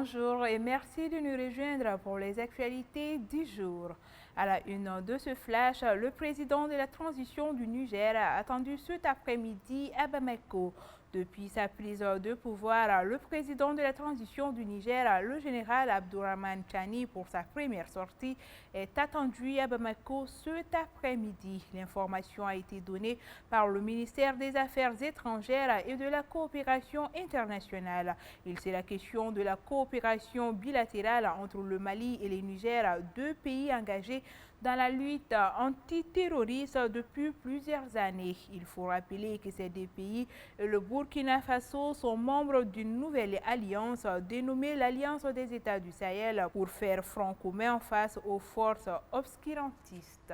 Bonjour et merci de nous rejoindre pour les actualités du jour. À la une de ce flash, le président de la transition du Niger a attendu cet après-midi à Bamako. Depuis sa prise de pouvoir, le président de la transition du Niger, le général Abdourahmane Chani, pour sa première sortie, est attendu à Bamako cet après-midi. L'information a été donnée par le ministère des Affaires étrangères et de la coopération internationale. Il sera question de la coopération bilatérale entre le Mali et le Niger, deux pays engagés dans la lutte antiterroriste depuis plusieurs années. Il faut rappeler que ces deux pays et le Burkina Faso sont membres d'une nouvelle alliance dénommée l'Alliance des États du Sahel pour faire front commun face aux forces obscurantistes.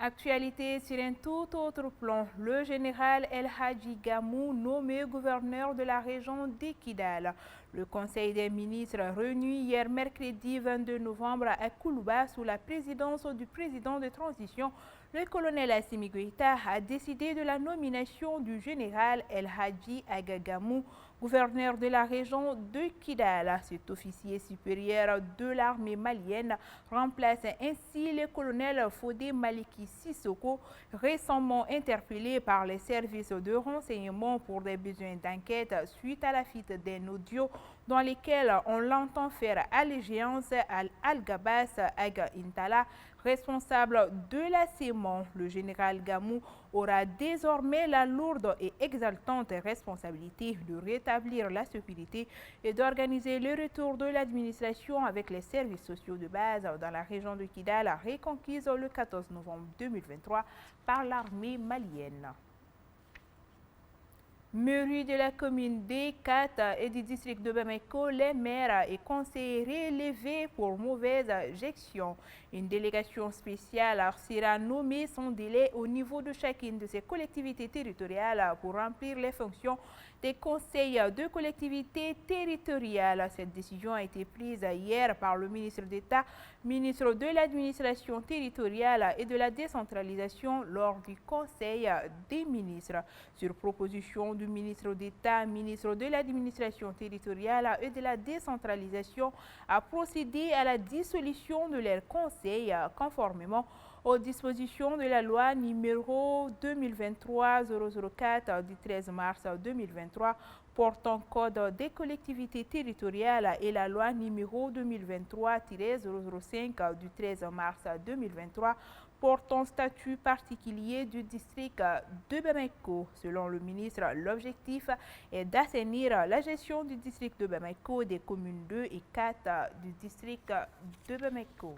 Actualité sur un tout autre plan, le général El Hadji Gamou, nommé gouverneur de la région de Kidal. Le Conseil des ministres réuni hier mercredi 22 novembre à Koulouba sous la présidence du président de transition, le colonel Assimi Goïta, a décidé de la nomination du général El Hadji Agagamou, gouverneur de la région de Kidal. Cet officier supérieur de l'armée malienne remplace ainsi le colonel Fodé Maliki Sissoko, récemment interpellé par les services de renseignement pour des besoins d'enquête suite à la fuite d'un audio dans lesquels on l'entend faire allégeance à Al-Gabas Aga Intala, responsable de la CEMON. Le général Gamou aura désormais la lourde et exaltante responsabilité de rétablir la sécurité et d'organiser le retour de l'administration avec les services sociaux de base dans la région de Kidal, reconquise le 14 novembre 2023 par l'armée malienne. Mairie de la commune D4 et du district de Bamako, les maires et conseillers relevés pour mauvaise gestion. Une délégation spéciale sera nommée sans délai au niveau de chacune de ces collectivités territoriales pour remplir les fonctions des conseils de collectivités territoriales. Cette décision a été prise hier par le ministre d'État, ministre de l'administration territoriale et de la décentralisation lors du Conseil des ministres. Sur proposition du ministre d'État, ministre de l'administration territoriale et de la décentralisation, a procédé à la dissolution de leur conseil conformément aux dispositions de la loi numéro 2023-004 du 13 mars 2023 portant code des collectivités territoriales et la loi numéro 2023-005 du 13 mars 2023 portant statut particulier du district de Bamako. Selon le ministre, l'objectif est d'assainir la gestion du district de Bamako, des communes 2 et 4 du district de Bamako.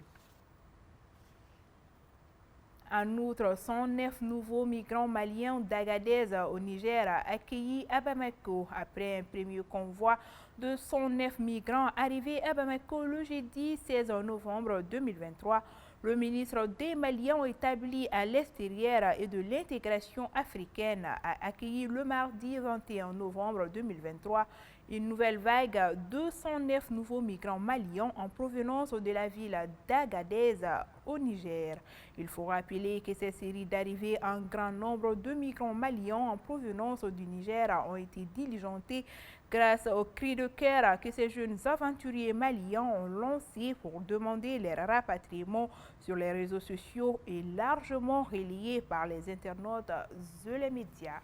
En outre, 109 nouveaux migrants maliens d'Agadez au Niger accueillis à Bamako. Après un premier convoi de 109 migrants arrivés à Bamako le jeudi 16 novembre 2023, le ministre des Maliens établi à l'extérieur et de l'intégration africaine a accueilli le mardi 21 novembre 2023 une nouvelle vague de 109 nouveaux migrants maliens en provenance de la ville d'Agadez au Niger. Il faut rappeler que ces séries d'arrivées en grand nombre de migrants maliens en provenance du Niger ont été diligentées grâce au cri de cœur que ces jeunes aventuriers maliens ont lancé pour demander leur rapatriement sur les réseaux sociaux et largement relayé par les internautes et les médias.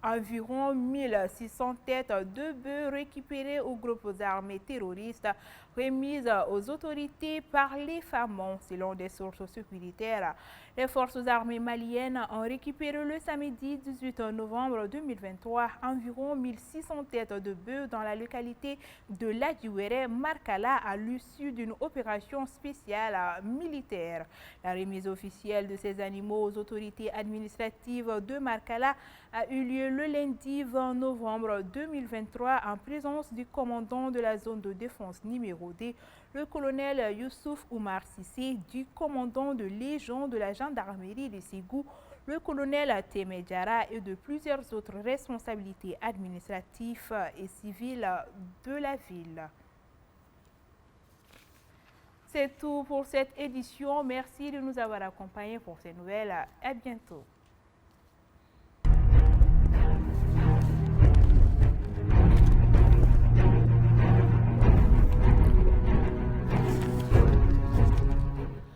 Environ 1600 têtes de bœufs récupérées aux groupes armés terroristes remises aux autorités par les FAMON. Selon des sources sécuritaires, les forces armées maliennes ont récupéré le samedi 18 novembre 2023 environ 1600 têtes de bœufs dans la localité de Ladjiouéré, Markala, à l'issue d'une opération spéciale militaire. La remise officielle de ces animaux aux autorités administratives de Markala a eu lieu le lundi 20 novembre 2023 en présence du commandant de la zone de défense numéro D, le colonel Youssouf Oumar Sissé, du commandant de Légion de la gendarmerie de Ségou, le colonel Témé Diarra et de plusieurs autres responsabilités administratives et civiles de la ville. C'est tout pour cette édition. Merci de nous avoir accompagnés pour ces nouvelles. À bientôt.